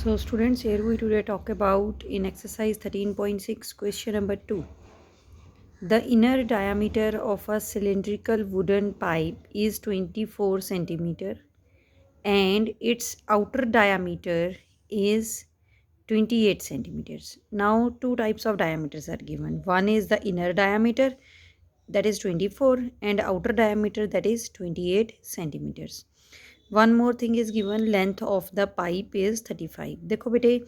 So students, here we today talk about in exercise 13.6 question number 2. The inner diameter of a cylindrical wooden pipe is 24 centimeter and its outer diameter is 28 centimeters. Now two types of diameters are given. One is the inner diameter, that is 24, and outer diameter, that is 28 centimeters. One more thing is given, length of the pipe is 35. देखो बेटे,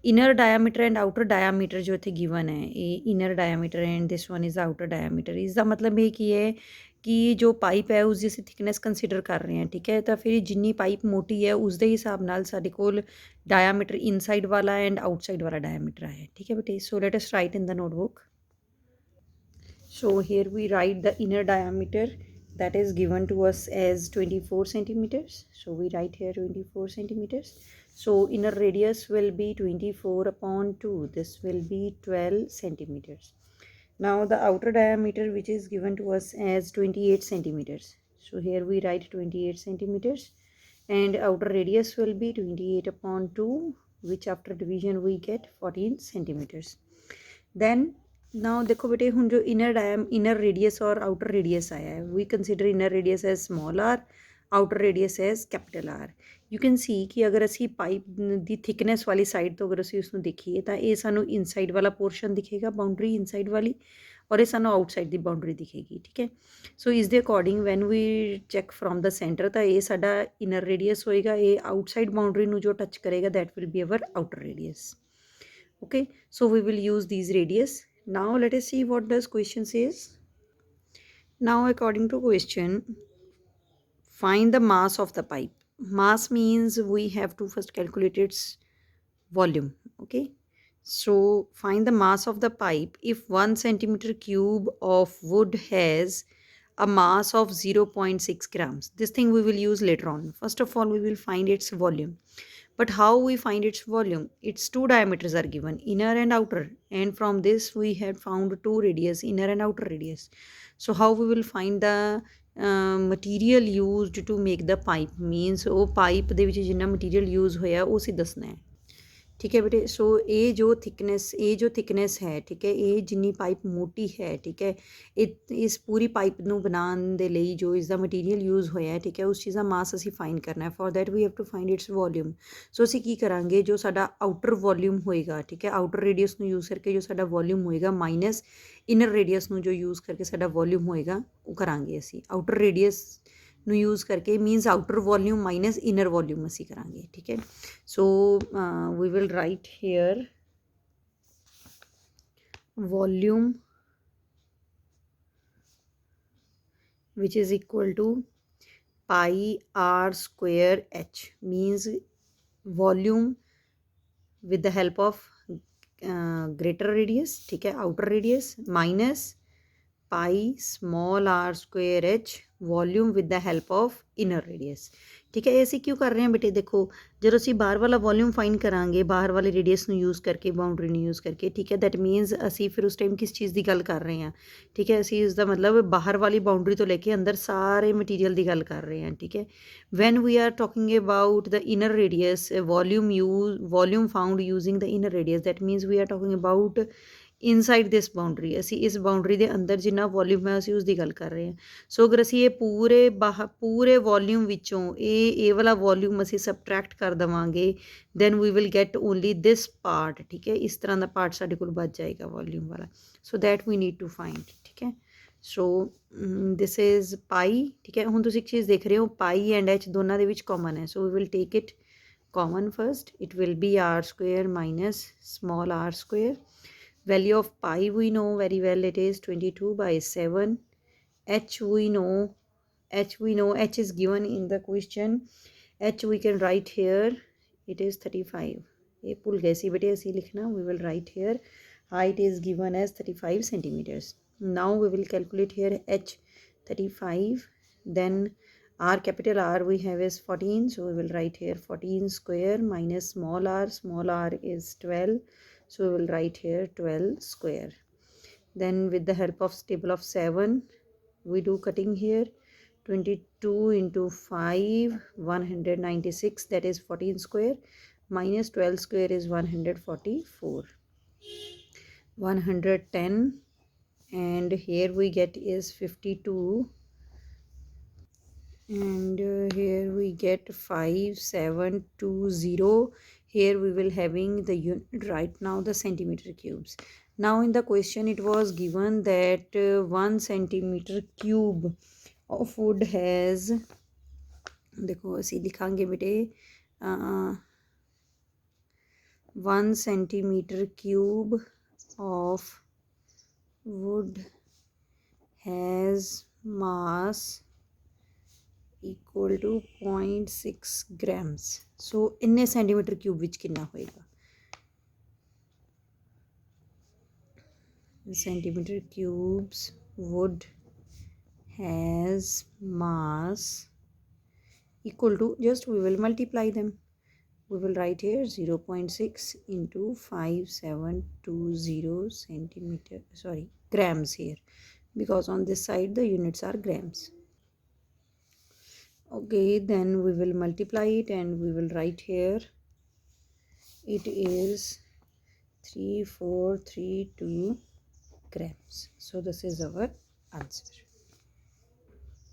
inner diameter and outer diameter जो थे given है, ये inner diameter and this one is the outer diameter. इसका मतलब ये कि है कि जो ਪਾਈਪ ਹੈ ਉਸ ਦੀ ਅਸੀਂ ਥਿਕਨੈਸ ਕੰਸੀਡਰ ਕਰ ਰਹੇ ਹਾਂ, ਠੀਕ ਹੈ। ਤਾਂ ਫਿਰ ਜਿੰਨੀ ਪਾਈਪ ਮੋਟੀ ਹੈ ਉਸ ਦੇ ਹਿਸਾਬ ਨਾਲ ਸਾਡੇ ਕੋਲ ਡਾਇਆਮੀਟਰ ਇਨਸਾਈਡ ਵਾਲਾ ਐਂਡ ਆਊਟਸਾਈਡ ਵਾਲਾ ਡਾਇਆਮੀਟਰ ਆਇਆ, ਠੀਕ ਹੈ ਬੇਟੇ। ਸੋ let us right in the notebook. So here we write the inner diameter, that is given to us as 24 centimeters. So we write here 24 centimeters. So inner radius will be 24 upon 2. This will be 12 centimeters. Now the outer diameter, which is given to us as 28 centimeters. So here we write 28 centimeters and outer radius will be 28 upon 2, which after division we get 14 centimeters. Then now देखो बेटे, हम जो inner radius और outer radius आया है, we consider inner radius as small r, outer radius as capital R. You can see कि अगर ਅਸੀਂ ਪਾਈਪ ਦੀ thickness ਵਾਲੀ ਸਾਈਡ ਤੋਂ ਅਗਰ ਅਸੀਂ ਉਸਨੂੰ ਦੇਖੀਏ ਤਾਂ ਇਹ ਸਾਨੂੰ ਇਨਸਾਈਡ ਵਾਲਾ ਪੋਰਸ਼ਨ ਦਿਖੇਗਾ, ਬਾਉਂਡਰੀ ਇਨਸਾਈਡ ਵਾਲੀ, ਔਰ ਇਹ ਸਾਨੂੰ ਆਊਟਸਾਈਡ ਦੀ ਬਾਉਂਡਰੀ ਦਿਖੇਗੀ, ਠੀਕ ਹੈ। ਸੋ ਇਸ ਦੇ according when we check from the centre ਤਾਂ ਇਹ ਸਾਡਾ ਇਨਰ ਰੇਡੀਅਸ ਹੋਏਗਾ, ਇਹ ਆਊਟਸਾਈਡ ਬਾਉਂਡਰੀ ਨੂੰ ਜੋ ਟੱਚ ਕਰੇਗਾ that will be our outer radius. Okay, so we will use these radius. Now let us see what does question says. Now according to question, find the mass of the pipe. Mass means we have to first calculate its volume. Okay, so find the mass of the pipe if 1 centimeter cube of wood has a mass of 0.6 grams. This thing we will use later on. First of all, we will find its volume. But how we find its volume? Its two diameters are given, inner and outer, and from this we had found two radius, inner and outer radius. So how we will find the material used to make the pipe? Means ਉਹ pipe ਦੇ ਵਿੱਚ ਜਿੰਨਾ material use ਹੋਇਆ ਉਹ ਅਸੀਂ ਦੱਸਣਾ ਹੈ, ठीक है बेटे। सो ये जो थिकनेस है, ठीक है, ये जिन्नी पाइप मोटी है, ठीक है, इस पूरी पाइप ਨੂੰ ਬਣਾਉਣ ਦੇ ਲਈ ਜੋ ਇਸ ਦਾ ਮਟੀਰੀਅਲ ਯੂਜ਼ ਹੋਇਆ ਹੈ, ਠੀਕ ਹੈ, ਉਸ ਚੀਜ਼ ਦਾ ਮਾਸ ਅਸੀਂ ਫਾਈਂਡ ਕਰਨਾ ਹੈ। For that we have to find its volume. So ਅਸੀਂ ਕੀ ਕਰਾਂਗੇ, ਜੋ ਸਾਡਾ ਆਊਟਰ ਵੋਲਿਊਮ ਹੋਏਗਾ, ਠੀਕ ਹੈ, ਆਊਟਰ ਰੇਡੀਅਸ ਨੂੰ ਯੂਜ਼ ਕਰਕੇ ਜੋ ਸਾਡਾ ਵੋਲਿਊਮ ਹੋਏਗਾ ਮਾਈਨਸ ਇਨਰ ਰੇਡੀਅਸ ਨੂੰ ਜੋ ਯੂਜ਼ ਕਰਕੇ ਸਾਡਾ ਵੋਲਿਊਮ ਹੋਏਗਾ ਉਹ ਕਰਾਂਗੇ ਅਸੀਂ। ਆਊਟਰ ਰੇਡੀਅਸ ਨੂੰ ਯੂਜ਼ ਕਰਕੇ means outer volume minus inner volume ਅਸੀਂ ਕਰਾਂਗੇ, ਠੀਕ ਹੈ। ਸੋ we will write here volume, which is equal to pi r square h, means volume with the help of greater radius, ठीक है, outer radius, minus pi small r square h volume with the help of inner radius, ठीक है। ऐसे क्यों कर रहे हैं बेटे, देखो ਜਦੋਂ ਅਸੀਂ ਬਾਹਰ ਵਾਲਾ ਵੋਲਿਊਮ ਫਾਈਂਡ ਕਰਾਂਗੇ ਬਾਹਰ ਵਾਲੇ ਰੇਡੀਅਸ ਨੂੰ ਯੂਜ਼ ਕਰਕੇ, ਬਾਉਂਡਰੀ ਨੂੰ ਯੂਜ਼ ਕਰਕੇ, ਠੀਕ ਹੈ, ਦੈਟ ਮੀਨਸ ਅਸੀਂ ਫਿਰ ਉਸ ਟਾਈਮ ਕਿਸ ਚੀਜ਼ ਦੀ ਗੱਲ ਕਰ ਰਹੇ ਹਾਂ, ਠੀਕ ਹੈ, ਅਸੀਂ ਇਸ ਦਾ ਮਤਲਬ ਬਾਹਰ ਵਾਲੀ ਬਾਉਂਡਰੀ ਤੋਂ ਲੈ ਕੇ ਅੰਦਰ ਸਾਰੇ ਮਟੀਰੀਅਲ ਦੀ ਗੱਲ ਕਰ ਰਹੇ ਹਾਂ, ਠੀਕ ਹੈ। When we are talking about the inner radius volume found using the inner radius, that means we are talking about inside this boundary. ਅਸੀਂ ਇਸ ਬਾਉਂਡਰੀ ਦੇ ਅੰਦਰ ਜਿੰਨਾ ਵੋਲਿਊਮ ਹੈ ਅਸੀਂ ਉਸ ਦੀ ਗੱਲ ਕਰ ਰਹੇ ਹਾਂ। ਸੋ ਅਗਰ ਅਸੀਂ ਇਹ ਪੂਰੇ ਵੋਲਿਊਮ ਵਿੱਚੋਂ ਇਹ ਵਾਲਾ ਵੋਲਿਊਮ ਅਸੀਂ ਸਬਟਰੈਕਟ ਕਰ ਦੇਵਾਂਗੇ, then we will get only this part, ਠੀਕ ਹੈ, ਇਸ ਤਰ੍ਹਾਂ ਦਾ ਪਾਰਟ ਸਾਡੇ ਕੋਲ ਬਚ ਜਾਏਗਾ ਵੋਲਿਊਮ ਵਾਲਾ। So that we need to find, ਠੀਕ ਹੈ। ਸੋ ਦਿਸ ਇਜ਼ ਪਾਈ, ਠੀਕ ਹੈ। ਹੁਣ ਤੁਸੀਂ ਇੱਕ ਚੀਜ਼ ਦੇਖ ਰਹੇ ਹੋ, ਪਾਈ ਐਂਡ ਐਚ ਦੋਨਾਂ ਦੇ ਵਿੱਚ ਕਾਮਨ ਹੈ, so we will take it common first. It will be R square minus small R square. Value of pi we know very well, it is 22/7. H we know h is given in the question. H we can write here, it is 35. ये भूल गए सी बेटे ऐसे लिखना, we will write here height is given as 35 centimeters. Now we will calculate here h 35, then r capital R we have is 14, so we will write here 14 square minus small r is 12, so we will write here 12 square. Then with the help of table of 7 we do cutting here, 22 into 5 196, that is 14 square, minus 12 square is 144. 110, and here we get is 52, and here we get 5720. Here we will having the unit right now, the centimeter cubes. Now in the question it was given that 1 centimeter cube of wood has, देखो ऐसे लिखांगे बेटे, 1 centimeter cube of wood has mass equal to 0.6 grams. So इन्ने centimeter cube विच कितना होएगा? Centimeter cubes wood has mass equal to, just we will multiply them. We will write here 0.6 into 5720 centimeter, sorry, grams here, because on this side the units are grams. Okay, then we will multiply it and we will write here it is 3432 grams. So this is our answer.